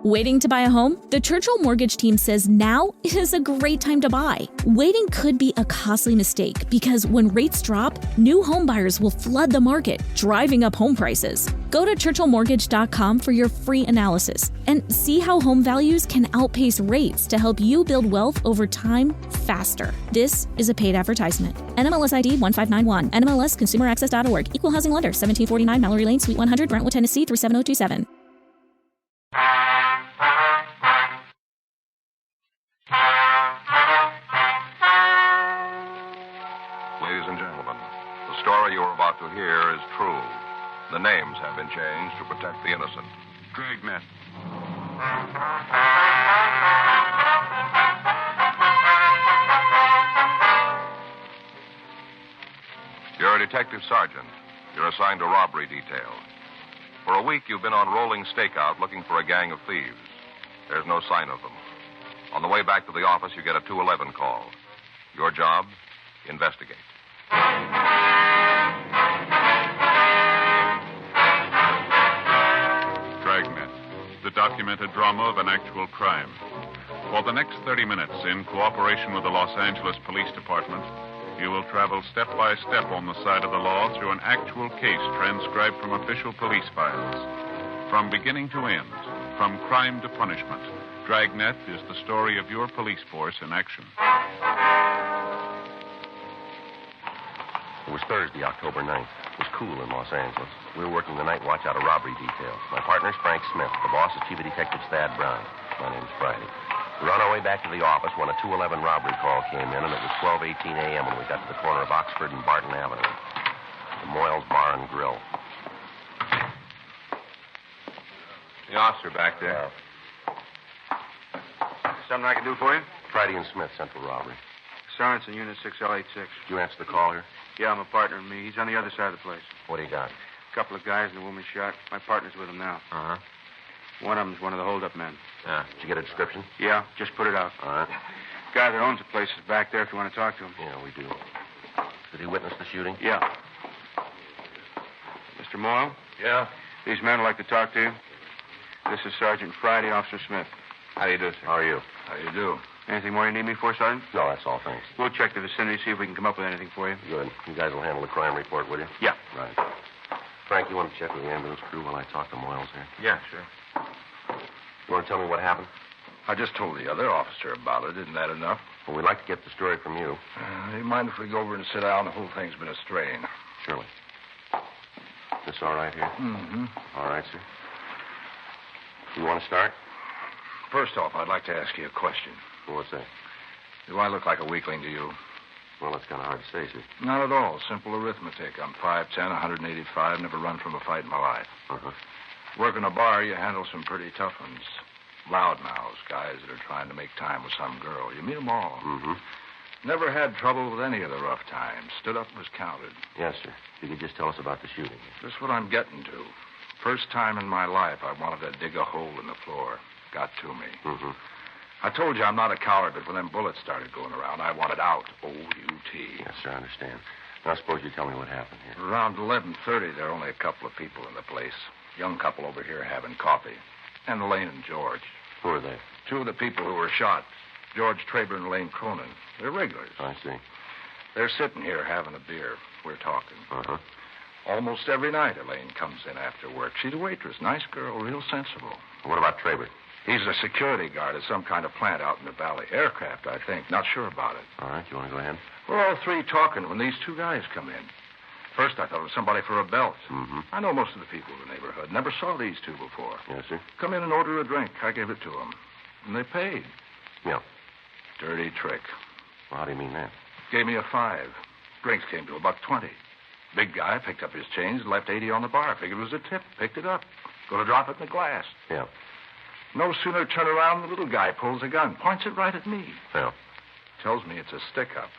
Waiting to buy a home? The Churchill Mortgage team says now is a great time to buy. Waiting could be a costly mistake because when rates drop, new home buyers will flood the market, driving up home prices. Go to churchillmortgage.com for your free analysis and see how home values can outpace rates to help you build wealth over time faster. This is a paid advertisement. NMLS ID 1591. NMLSconsumeraccess.org. Equal housing lender. 1749 Mallory Lane, Suite 100, Brentwood, Tennessee 37027. Ladies and gentlemen, the story you are about to hear is true. The names have been changed to protect the innocent. Dragnet. You're a detective sergeant. You're assigned to robbery detail. For a week, you've been on rolling stakeout looking for a gang of thieves. There's no sign of them. On the way back to the office, you get a 211 call. Your job? Investigate. Dragnet, the documented drama of an actual crime. For the next 30 minutes, in cooperation with the Los Angeles Police Department, you will travel step by step on the side of the law through an actual case transcribed from official police files. From beginning to end, from crime to punishment, Dragnet is the story of your police force in action. It was Thursday, October 9th. It was cool in Los Angeles. We were working the night watch out of robbery detail. My partner's Frank Smith. The boss is Chief of Detectives Thad Brown. My name's Friday. We were on our way back to the office when a 211 robbery call came in, and it was 12:18 a.m. when we got to the corner of Oxford and Barton Avenue. The Moyles Bar and Grill. The officer back there. Something I can do for you? Friday and Smith, central robbery. Sorensen, Unit 6L86. Did you answer the call here? Yeah, I'm a partner of me. He's on the other side of the place. What do you got? A couple of guys and a woman shot. My partner's with him now. Uh-huh. One of them's one of the hold-up men. Yeah. Did you get a description? Yeah, just put it out. All right. Guy that owns the place is back there if you want to talk to him. Yeah, we do. Did he witness the shooting? Yeah. Mr. Moyle? Yeah? These men would like to talk to you. This is Sergeant Friday, Officer Smith. How do you do, sir? How are you? How do you do? Anything more you need me for, Sergeant? No, that's all, thanks. We'll check the vicinity, see if we can come up with anything for you. Good. You guys will handle the crime report, will you? Yeah. Right. Frank, you want to check with the ambulance crew while I talk to Moyles here? Yeah, sure. You want to tell me what happened? I just told the other officer about it. Isn't that enough? Well, we'd like to get the story from you. Do you mind if we go over and sit down? The whole thing's been a strain. Surely. This all right here? Mm-hmm. All right, sir. You want to start? First off, I'd like to ask you a question. Well, what's that? Do I look like a weakling to you? Well, that's kind of hard to say, sir. Not at all. Simple arithmetic. I'm 5'10", 185, never run from a fight in my life. Uh-huh. Working a bar, you handle some pretty tough ones. Loudmouths, guys that are trying to make time with some girl. You meet them all. Mm-hmm. Never had trouble with any of the rough times. Stood up and was counted. Yes, sir. You could just tell us about the shooting. Just what I'm getting to. First time in my life I wanted to dig a hole in the floor. Got to me. Mm-hmm. I told you I'm not a coward, but when them bullets started going around, I wanted out. O-U-T. Yes, sir, I understand. Now, suppose you tell me what happened here. Around 11:30, there were only a couple of people in the place. Young couple over here having coffee. And Elaine and George. Who are they? Two of the people who were shot. George Traber and Elaine Cronin. They're regulars. I see. They're sitting here having a beer. We're talking. Uh-huh. Almost every night, Elaine comes in after work. She's a waitress. Nice girl, real sensible. What about Traber? He's a security guard at some kind of plant out in the valley. Aircraft, I think. Not sure about it. All right, you want to go ahead? We're all three talking when these two guys come in. First, I thought it was somebody for a belt. Mm-hmm. I know most of the people in the neighborhood. Never saw these two before. Yes, sir. Come in and order a drink. I gave it to them. And they paid. Yeah. Dirty trick. Well, how do you mean that? Gave me a 5. Drinks came to about 20. Big guy picked up his change, left 80 on the bar. Figured it was a tip. Picked it up. Going to drop it in the glass. Yeah. No sooner turn around, the little guy pulls a gun. Points it right at me. Yeah. Tells me it's a stick-up.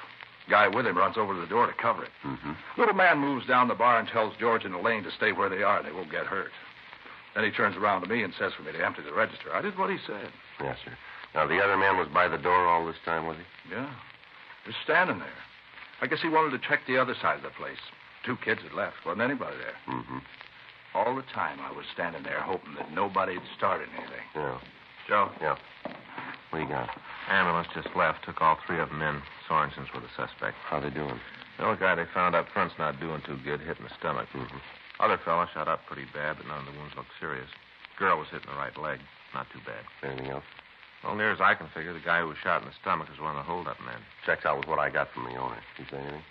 Guy with him runs over to the door to cover it. Mm-hmm. Little man moves down the bar and tells George and Elaine to stay where they are. They won't get hurt. Then he turns around to me and says for me to empty the register. I did what he said. Yes, sir. Now, the other man was by the door all this time, was he? Yeah. Just standing there. I guess he wanted to check the other side of the place. 2 kids had left. Wasn't anybody there. Mm-hmm. All the time I was standing there hoping that nobody'd start anything. Yeah. Joe? Yeah. What do you got? Ambulance just left. Took all three of them in. Sorensen's were the suspect. How they doing? The other guy they found up front's not doing too good, hit in the stomach. Mm-hmm. Other fella shot up pretty bad, but none of the wounds looked serious. Girl was hit in the right leg. Not too bad. Anything else? Well, near as I can figure, the guy who was shot in the stomach is one of the hold-up men. Checks out with what I got from the owner. He say anything?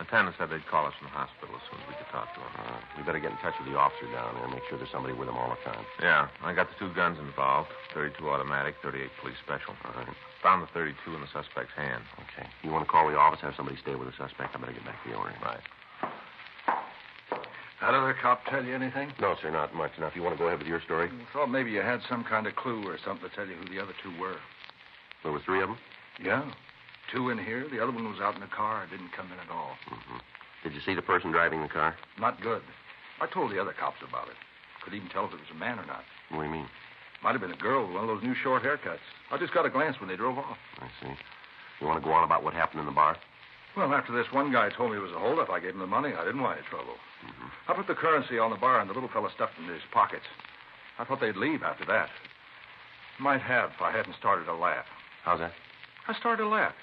Attendant said they'd call us from the hospital as soon as we could talk to him. All right. We better get in touch with the officer down there and make sure there's somebody with him all the time. Yeah, I got the two guns involved. 32 automatic, 38 police special. All right. Found the 32 in the suspect's hand. Okay. You want to call the office, have somebody stay with the suspect? I better get back to the owner. Right. That other cop tell you anything? No, sir, not much. Now, if you want to go ahead with your story. I thought maybe you had some kind of clue or something to tell you who the other two were. There were three of them? Yeah. Two in here. The other one was out in the car. Didn't come in at all. Mm-hmm. Did you see the person driving the car? Not good. I told the other cops about it. Couldn't even tell if it was a man or not. What do you mean? Might have been a girl with one of those new short haircuts. I just got a glance when they drove off. I see. You want to go on about what happened in the bar? Well, after this one guy told me it was a holdup, I gave him the money. I didn't want any trouble. Mm-hmm. I put the currency on the bar, and the little fella stuffed it in his pockets. I thought they'd leave after that. Might have if I hadn't started to laugh. How's that? I started to laugh.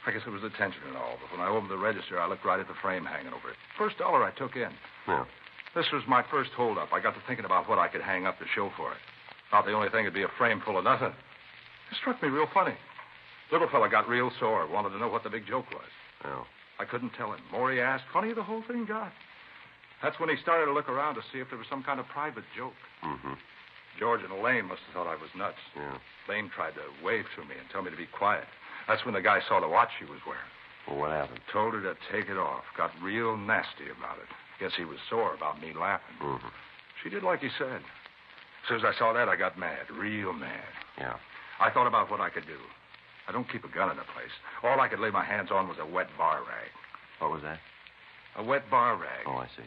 I guess it was the tension and all, but when I opened the register, I looked right at the frame hanging over it. First dollar I took in. Yeah. This was my first holdup. I got to thinking about what I could hang up to show for it. Thought the only thing would be a frame full of nothing. It struck me real funny. Little fella got real sore, wanted to know what the big joke was. Oh. I couldn't tell him. More he asked, funnier the whole thing got. That's when he started to look around to see if there was some kind of private joke. Mm-hmm. George and Elaine must have thought I was nuts. Yeah. Elaine tried to wave to me and tell me to be quiet. That's when the guy saw the watch she was wearing. Well, what happened? Told her to take it off. Got real nasty about it. Guess he was sore about me laughing. Mm-hmm. She did like he said. As soon as I saw that, I got mad. Real mad. Yeah. I thought about what I could do. I don't keep a gun in the place. All I could lay my hands on was a wet bar rag. What was that? A wet bar rag. Oh, I see.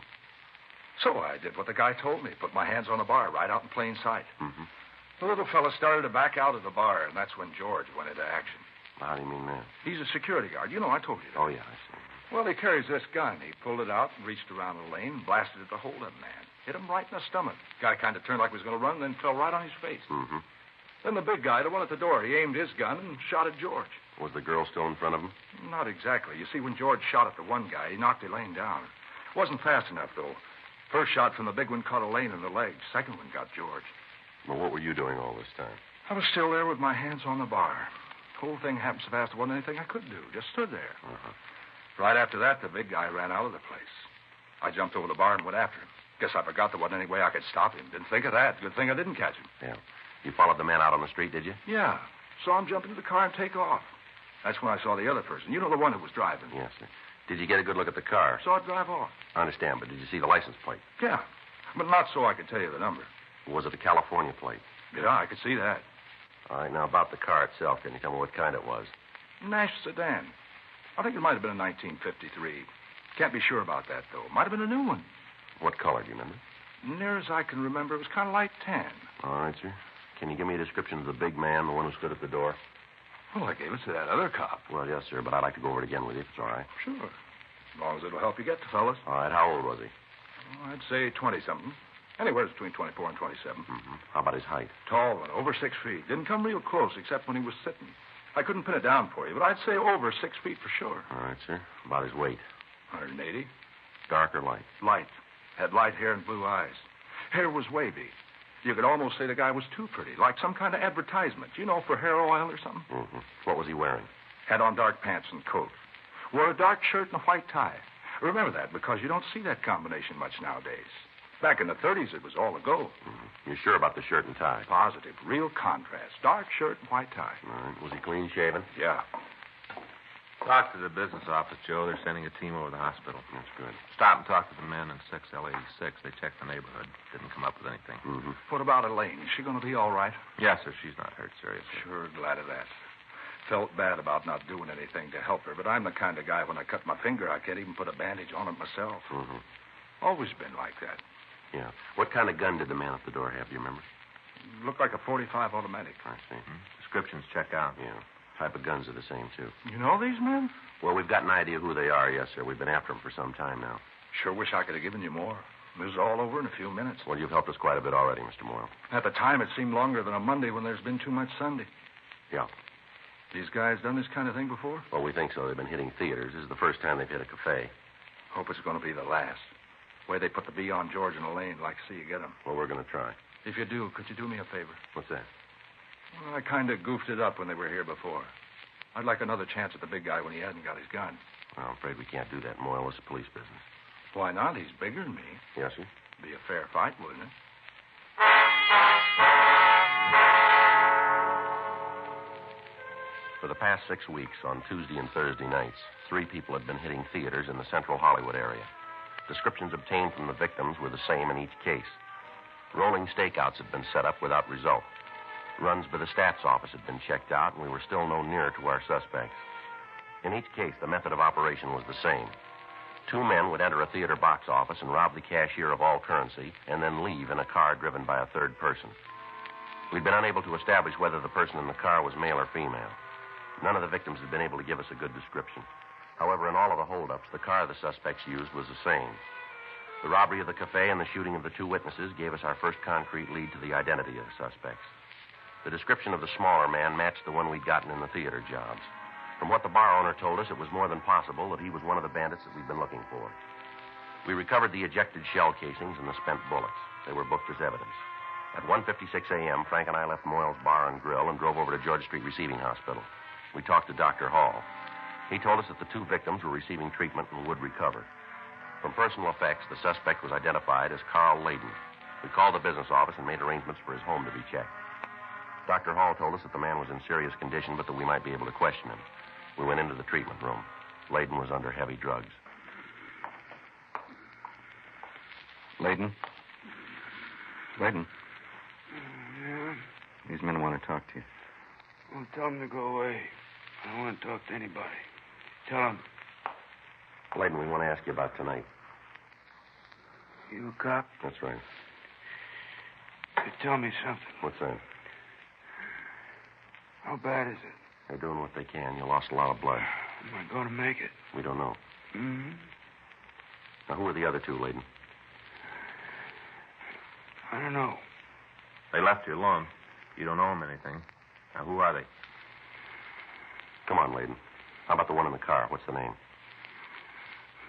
So I did what the guy told me. Put my hands on the bar right out in plain sight. Mm-hmm. The little fella started to back out of the bar, and that's when George went into action. How do you mean that? He's a security guard. You know, I told you that. Oh, yeah, I see. Well, he carries this gun. He pulled it out and reached around the lane and blasted at the hold-up man. Hit him right in the stomach. Guy kind of turned like he was going to run, then fell right on his face. Mm-hmm. Then the big guy, the one at the door, he aimed his gun and shot at George. Was the girl still in front of him? Not exactly. You see, when George shot at the one guy, he knocked Elaine down. Wasn't fast enough, though. First shot from the big one caught Elaine in the leg. Second one got George. Well, what were you doing all this time? I was still there with my hands on the bar. Whole thing happened so fast there wasn't anything I could do. Just stood there. Uh-huh. Right after that, the big guy ran out of the place. I jumped over the bar and went after him. Guess I forgot there wasn't any way I could stop him. Didn't think of that. Good thing I didn't catch him. Yeah. You followed the man out on the street, did you? Yeah. Saw him jump into the car and take off. That's when I saw the other person. You know, the one who was driving. Yes, sir. Did you get a good look at the car? Saw it drive off. I understand, but did you see the license plate? Yeah. But not so I could tell you the number. Was it a California plate? Yeah, I could see that. All right, now about the car itself, can you tell me what kind it was? Nash sedan. I think it might have been a 1953. Can't be sure about that, though. Might have been a new one. What color, do you remember? Near as I can remember, it was kind of light tan. All right, sir. Can you give me a description of the big man, the one who stood at the door? Well, I gave it to that other cop. Well, yes, sir, but I'd like to go over it again with you, if it's all right. Sure. As long as it'll help you get the fellas. All right, how old was he? Well, I'd say 20-something. Anywhere between 24 and 27. Mm-hmm. How about his height? Tall one, over 6 feet. Didn't come real close except when he was sitting. I couldn't pin it down for you, but I'd say over 6 feet for sure. All right, sir. About his weight? 180. Dark or light? Light. Had light hair and blue eyes. Hair was wavy. You could almost say the guy was too pretty, like some kind of advertisement, you know, for hair oil or something. Mm-hmm. What was he wearing? Had on dark pants and coat. Wore a dark shirt and a white tie. Remember that, because you don't see that combination much nowadays. Back in the 30s, it was all the go. Mm-hmm. You sure about the shirt and tie? Positive. Real contrast. Dark shirt and white tie. All right. Was he clean shaven? Yeah. Talk to the business office, Joe. They're sending a team over to the hospital. That's good. Stop and talk to the men in 6L86. They checked the neighborhood. Didn't come up with anything. Mm-hmm. What about Elaine? Is she going to be all right? Yes, sir. She's not hurt seriously. Sure, glad of that. Felt bad about not doing anything to help her, but I'm the kind of guy when I cut my finger, I can't even put a bandage on it myself. Mm-hmm. Always been like that. Yeah. What kind of gun did the man at the door have, do you remember? Looked like a .45 automatic. I see. Descriptions check out. Yeah. Type of guns are the same, too. You know these men? Well, we've got an idea who they are, yes, sir. We've been after them for some time now. Sure wish I could have given you more. It was all over in a few minutes. Well, you've helped us quite a bit already, Mr. Moyle. At the time, it seemed longer than a Monday when there's been too much Sunday. Yeah. These guys done this kind of thing before? Well, we think so. They've been hitting theaters. This is the first time they've hit a cafe. Hope it's going to be the last. The way they put the B on George and Elaine, like to see you get them. Well, we're going to try. If you do, could you do me a favor? What's that? Well, I kind of goofed it up when they were here before. I'd like another chance at the big guy when he hadn't got his gun. Well, I'm afraid we can't do that, Moyle. It's police business. Why not? He's bigger than me. Yes, sir? Be a fair fight, wouldn't it? For the past 6 weeks, on Tuesday and Thursday nights, 3 people had been hitting theaters in the central Hollywood area. Descriptions obtained from the victims were the same in each case. Rolling stakeouts had been set up without result. Runs by the stats office had been checked out, and we were still no nearer to our suspects. In each case, the method of operation was the same. 2 men would enter a theater box office and rob the cashier of all currency, and then leave in a car driven by a third person. We'd been unable to establish whether the person in the car was male or female. None of the victims had been able to give us a good description. However, in all of the holdups, the car the suspects used was the same. The robbery of the cafe and the shooting of the 2 witnesses gave us our first concrete lead to the identity of the suspects. The description of the smaller man matched the one we'd gotten in the theater jobs. From what the bar owner told us, it was more than possible that he was one of the bandits that we'd been looking for. We recovered the ejected shell casings and the spent bullets. They were booked as evidence. At 1:56 a.m., Frank and I left Moyle's Bar and Grill and drove over to George Street Receiving Hospital. We talked to Dr. Hall. He told us that the 2 victims were receiving treatment and would recover. From personal effects, the suspect was identified as Carl Layden. We called the business office and made arrangements for his home to be checked. Dr. Hall told us that the man was in serious condition, but that we might be able to question him. We went into the treatment room. Layden was under heavy drugs. Layden? Layden? Yeah? These men want to talk to you. Well, tell them to go away. I don't want to talk to anybody. Tell them. Layden, we want to ask you about tonight. You a cop? That's right. You tell me something. What's that? How bad is it? They're doing what they can. You lost a lot of blood. Am I going to make it? We don't know. Mm-hmm. Now, who are the other 2, Layden? I don't know. They left you alone. You don't owe them anything. Now, who are they? Come on, Layden. How about the one in the car? What's the name?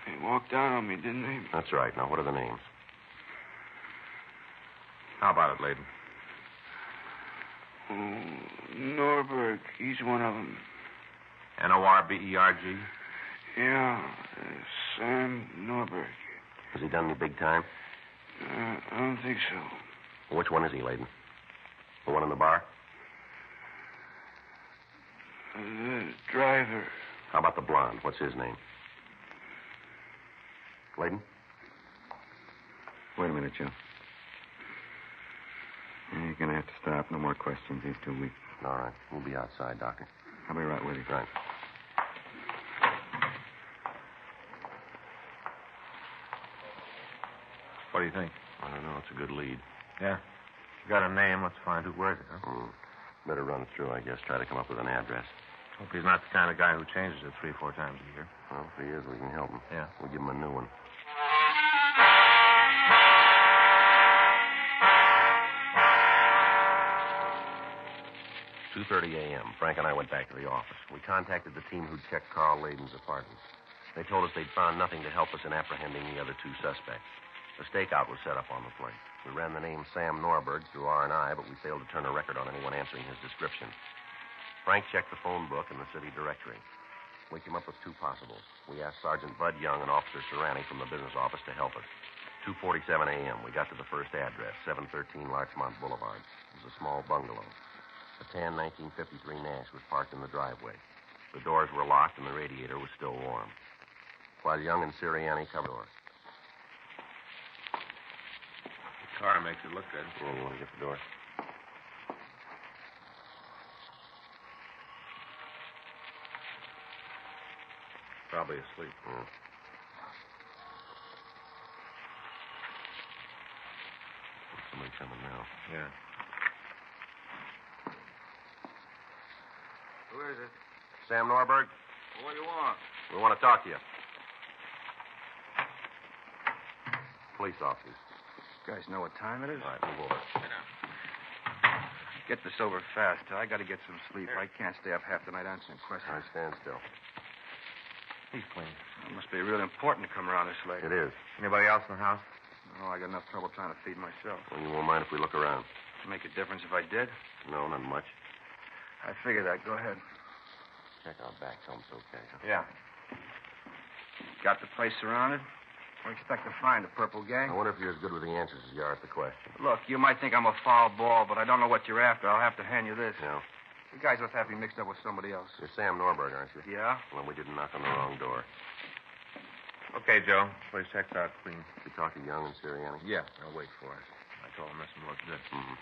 They walked out on me, didn't they? That's right. Now, what are the names? How about it, Layden? Oh, Norberg. He's one of them. Norberg? Yeah, Sam Norberg. Has he done any big time? I don't think so. Well, which one is he, Layden? The one in the bar? The driver. How about the blonde? What's his name? Layden? Wait a minute, Joe. You're going to have to stop. No more questions. He's too weak. All right. We'll be outside, Doctor. I'll be right with you. Right. What do you think? I don't know. It's a good lead. Yeah. You got a name. Let's find who wears it, huh? Better run it through, I guess. Try to come up with an address. Hope he's not the kind of guy who changes it 3-4 times a year. Well, if he is, we can help him. Yeah. We'll give him a new one. At 2:30 a.m., Frank and I went back to the office. We contacted the team who'd checked Carl Layden's apartment. They told us they'd found nothing to help us in apprehending the other 2 suspects. A stakeout was set up on the place. We ran the name Sam Norberg through R&I, but we failed to turn a record on anyone answering his description. Frank checked the phone book and the city directory. We came up with 2 possibles. We asked Sergeant Bud Young and Officer Serrani from the business office to help us. 2:47 a.m., we got to the first address, 713 Larchmont Boulevard. It was a small bungalow. A tan 1953 Nash was parked in the driveway. The doors were locked and the radiator was still warm. While Young and Sirianni covered the door. The car makes it look good. Oh, you want to get the door? Probably asleep. Yeah. Somebody coming now. Yeah. Who is it? Sam Norberg, What do you want? we want to talk to you. police officers. You guys know what time it is? All right, move over. Get this over fast. I got to get some sleep. I can't stay up half the night answering All questions. right, stand still. He's clean. It must be real important to come around this late. It is. Anybody else in the house? Oh, I got enough trouble trying to feed myself. Well, you won't mind if we look around. Make a difference if I did? No, not much. I figure that. Go ahead. Check our back. Tell 'em it's okay. Huh? Yeah. Got the place surrounded? What do you expect to find? A purple gang? I wonder if you're as good with the answers as you are at the question. Look, you might think I'm a foul ball, but I don't know what you're after. I'll have to hand you this. Yeah. You guys must have me mixed up with somebody else. You're Sam Norberg, aren't you? Yeah? Well, we didn't knock on the wrong door. Okay, Joe. Place checked out clean. You talk to Young and Sirianni? Yeah, they'll wait for us. I told them this one looked good. Mm-hmm.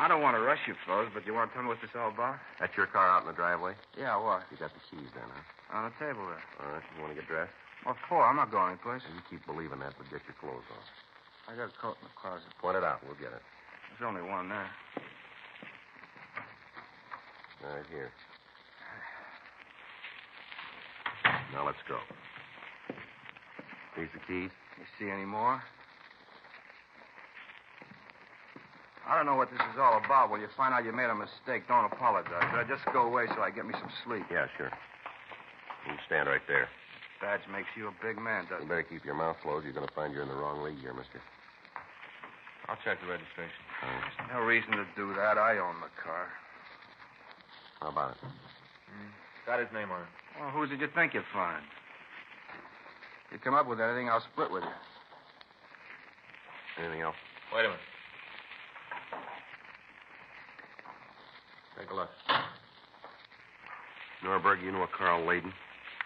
I don't want to rush you, fellas, but you want to tell me what this all about? That's your car out in the driveway? Yeah, what? You got the keys then, huh? On the table there. All right. You want to get dressed? What for? I'm not going anyplace. You keep believing that, but get your clothes on. I got a coat in the closet. Point it out. We'll get it. There's only one there. Right here. Now let's go. These the keys? You see any more? I don't know what this is all about. When you find out you made a mistake, don't apologize. Just go away so I get me some sleep. Yeah, sure. You can stand right there. Badge makes you a big man, You doesn't it? better keep your mouth closed. You're going to find you're in the wrong league here, mister. I'll check the registration. There's no reason to do that. I own the car. How about it? Got his name on it. Well, who did you think you'd find? You come up with anything, I'll split with you. Anything else? Wait a minute. Take a look. Norberg, you know a Carl Layden?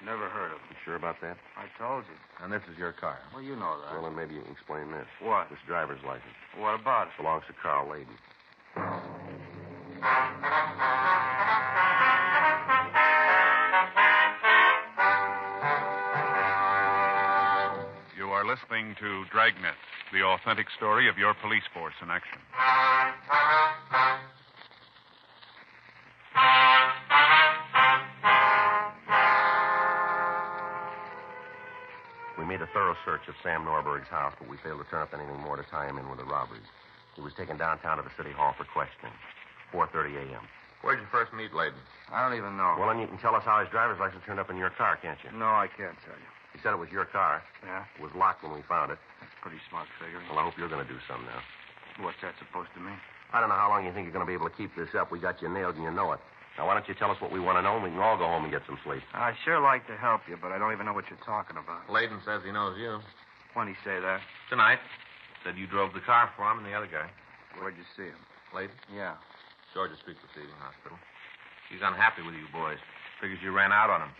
Never heard of him. You sure about that? I told you. And this is your car. Well, you know that. Well, then maybe you can explain this. What? This driver's license What about it? belongs to Carl Layden. You are listening to Dragnet, the authentic story of your police force in action. We made a thorough search of Sam Norberg's house, but we failed to turn up anything more to tie him in with the robberies. He was taken downtown to the city hall for questioning. 4:30 a.m. Where'd you first meet Layden? I don't even know. Well, then you can tell us how his driver's license turned up in your car, can't you? No, I can't tell you. He said it was your car. Yeah? It was locked when we found it. That's pretty smart figuring. Well, I hope you're going to do some now. What's that supposed to mean? I don't know how long you think you're going to be able to keep this up. We got you nailed and you know it. Now, why don't you tell us what we want to know and we can all go home and get some sleep. I'd sure like to help you, but I don't even know what you're talking about. Layden says he knows you. When'd he say that? Tonight. Said you drove the car for him and the other guy. Where'd you see him? Layden? Yeah. Georgia Street Receiving Hospital. He's unhappy with you boys. Figures you ran out on him.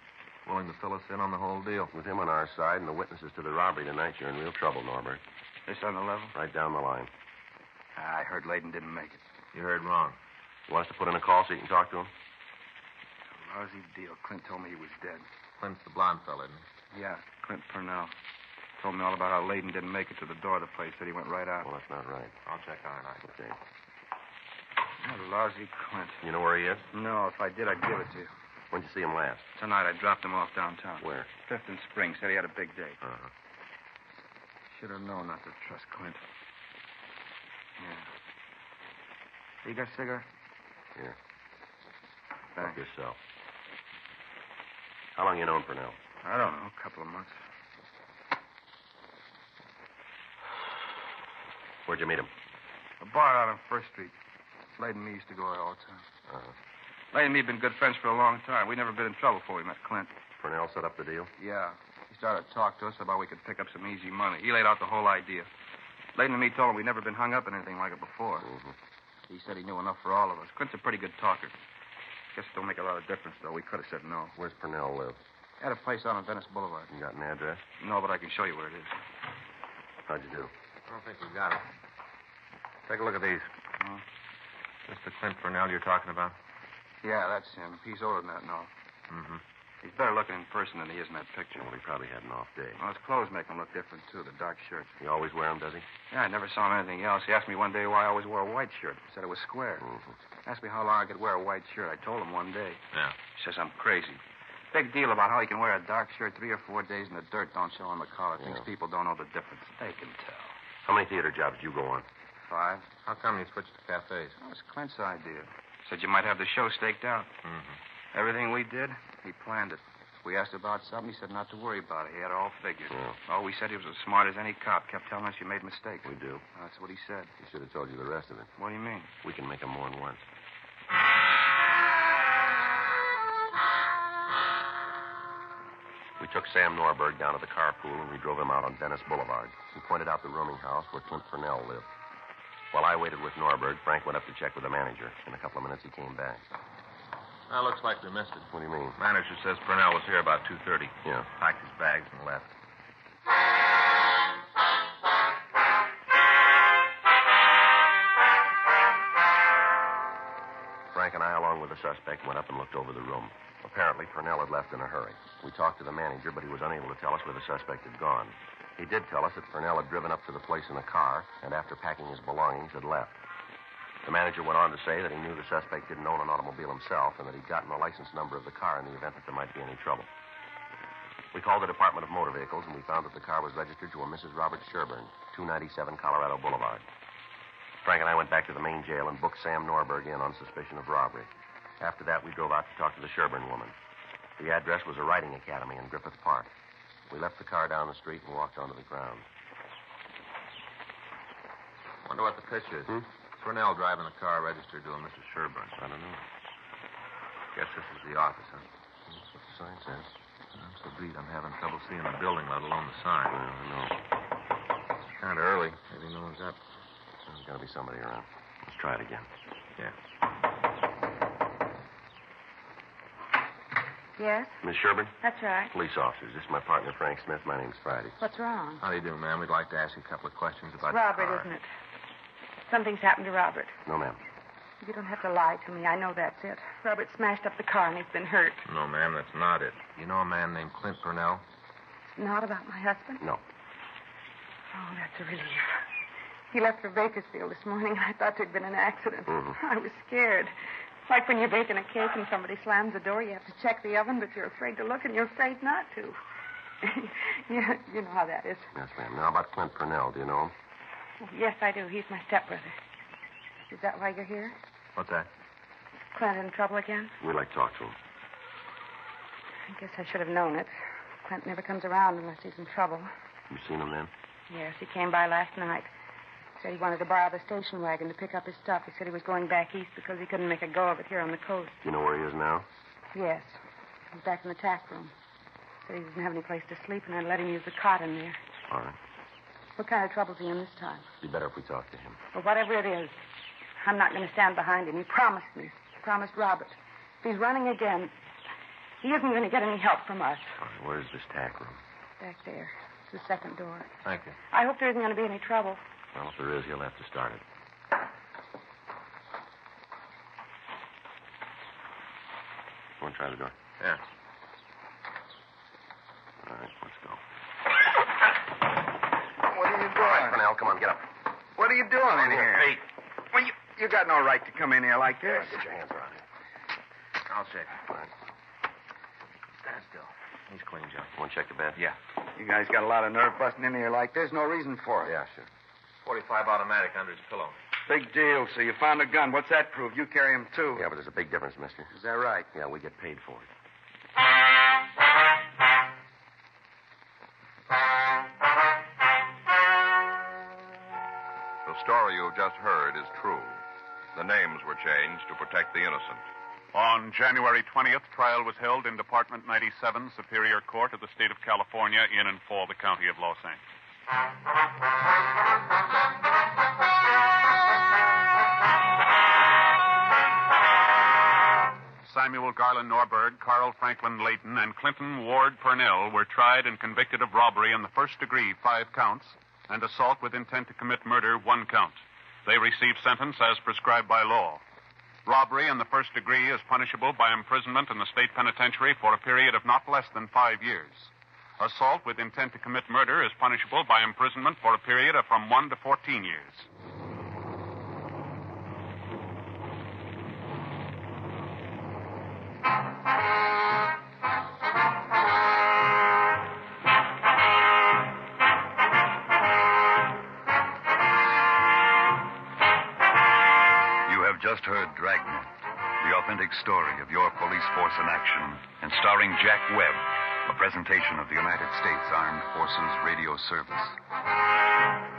Willing to fill us in on the whole deal. With him on our side and the witnesses to the robbery tonight, you're in real trouble, Norbert. This on the level? Right down the line. I heard Layden didn't make it. You heard wrong. You want us to put in a call so you can talk to him? A lousy deal. Clint told me he was dead. Clint's the blonde fella, isn't he? Yeah, Clint Purnell. Told me all about how Layden didn't make it to the door of the place. Said he went right out. Well, that's not right. I'll check on it. Okay. What a lousy Clint. You know where he is? No, if I did, I'd give it to you. When'd you see him last? Tonight, I dropped him off downtown. Where? Fifth and Spring. Said he had a big day. Uh-huh. Should have known not to trust Clint. Yeah. You got a cigarette? Here. Thanks. Help yourself. How long you known Purnell? I don't know. A couple of months. Where'd you meet him? A bar out on First Street. Layden and me used to go there all the time. Uh-huh. Layden and me have been good friends for a long time. We never been in trouble before we met Clint. Purnell set up the deal? Yeah. He started to talk to us about we could pick up some easy money. He laid out the whole idea. Layden and me told him we'd never been hung up in anything like it before. Mm-hmm. He said he knew enough for all of us. Clint's a pretty good talker. Guess it don't make a lot of difference, though. We could have said no. Where's Purnell live? He had a place out on Venice Boulevard. You got an address? No, but I can show you where it is. How'd you do? I don't think we got it. Take a look at these. Huh? Mr. Clint Purnell you're talking about? Yeah, that's him. He's older than that now. Mm-hmm. He's better looking in person than he is in that picture. Well, he probably had an off day. Well, his clothes make him look different, too. The dark shirts. He always wear them, does he? Yeah, I never saw him anything else. He asked me one day why I always wore a white shirt. Said it was square. Mm-hmm. Asked me how long I could wear a white shirt. I told him one day. Yeah. He says I'm crazy. Big deal about how he can wear a dark shirt 3 or 4 days in the dirt. Don't show him the collar. Thinks Yeah. people don't know the difference. They can tell. How many theater jobs did you go on? 5. How come you switched to cafes? That was Clint's idea. Said you might have the show staked out. Mm-hmm. Everything we did, he planned it. We asked about something, he said not to worry about it. He had it all figured. Yeah. Oh, we said he was as smart as any cop. Kept telling us you made mistakes. We do. That's what he said. He should have told you the rest of it. What do you mean? We can make them more than once. We took Sam Norberg down to the carpool and we drove him out on Venice Boulevard. He pointed out the rooming house where Clint Purnell lived. While I waited with Norberg, Frank went up to check with the manager. In a couple of minutes, he came back. Well, looks like we missed it. What do you mean? Manager says Purnell was here about 2:30. Yeah. Packed his bags and left. Frank and I, along with the suspect, went up and looked over the room. Apparently, Purnell had left in a hurry. We talked to the manager, but he was unable to tell us where the suspect had gone. He did tell us that Purnell had driven up to the place in a car and, after packing his belongings, had left. The manager went on to say that he knew the suspect didn't own an automobile himself and that he'd gotten the license number of the car in the event that there might be any trouble. We called the Department of Motor Vehicles, and we found that the car was registered to a Mrs. Robert Sherburne, 297 Colorado Boulevard. Frank and I went back to the main jail and booked Sam Norberg in on suspicion of robbery. After that, we drove out to talk to the Sherburne woman. The address was a riding academy in Griffith Park. We left the car down the street and walked onto the ground. Wonder what the pitch is. Purnell driving a car registered to a Mrs. Sherburne. I don't know. Guess this is the office, huh? That's what the sign says. I'm so beat I'm having trouble seeing the building, let alone the sign. Well, I know. It's kind of early. Maybe no one's up. There's got to be somebody around. Let's try it again. Yeah. Yes, Miss Sherburne? that's right. Police officers. This is my partner, Frank Smith. My name's Friday. What's wrong? How do you do, ma'am? We'd like to ask you a couple of questions about Robert, your car. isn't it? Something's happened to Robert. No, ma'am. You don't have to lie to me. I know that's it. Robert smashed up the car and he's been hurt. No, ma'am, that's not it. You know a man named Clint Purnell? It's not about my husband? No. Oh, that's a relief. He left for Bakersfield this morning. I thought there'd been an accident. I was scared. Like when you're baking a cake and somebody slams the door, you have to check the oven, but you're afraid to look and you're afraid not to. Yeah, you know how that is. Yes, ma'am. Now, about Clint Purnell, do you know him? Yes, I do. He's my stepbrother. Is that why you're here? What's that? Clint in trouble again? We'd like to talk to him. I guess I should have known it. Clint never comes around unless he's in trouble. You seen him then? Yes, he came by last night. Said he wanted to borrow the station wagon to pick up his stuff. He said he was going back east because he couldn't make a go of it here on the coast. Do you know where he is now? Yes. He's back in the tack room. Said he didn't have any place to sleep, and I'd let him use the cot in there. All right. What kind of trouble's he in this time? It'd be better if we talked to him. Well, whatever it is, I'm not going to stand behind him. He promised me. He promised Robert. If he's running again, he isn't going to get any help from us. All right. Where's this tack room? Back there. It's the second door. Thank you. I hope there isn't going to be any trouble. Well, if there is, he'll have to start it. Want to try the door? Yeah. All right, let's go. What are you All right, doing? Purnell, come on, get up. What are you doing in here? Hey. Well, you got no right to come in here like this. Get your hands around here. I'll check. All right. Stand still. He's clean, John. Want to check the bed? Yeah. You guys got a lot of nerve busting in here like this. No reason for it. Yeah, sure. 45 automatic under his pillow. Big deal. So you found a gun. What's that prove? You carry him, too. Yeah, but there's a big difference, mister. Is that right? Yeah, we get paid for it. The story you've just heard is true. The names were changed to protect the innocent. On January 20th, trial was held in Department 97, Superior Court of the State of California, in and for the County of Los Angeles. Samuel Garland Norberg, Carl Franklin Layton, and Clinton Ward Purnell were tried and convicted of robbery in the first degree, 5 counts, and assault with intent to commit murder, 1 count. They received sentence as prescribed by law. Robbery in the first degree is punishable by imprisonment in the state penitentiary for a period of not less than 5 years. Assault with intent to commit murder is punishable by imprisonment for a period of from 1 to 14 years. just heard Dragnet, the authentic story of your police force in action, and starring Jack Webb, a presentation of the United States Armed Forces Radio Service.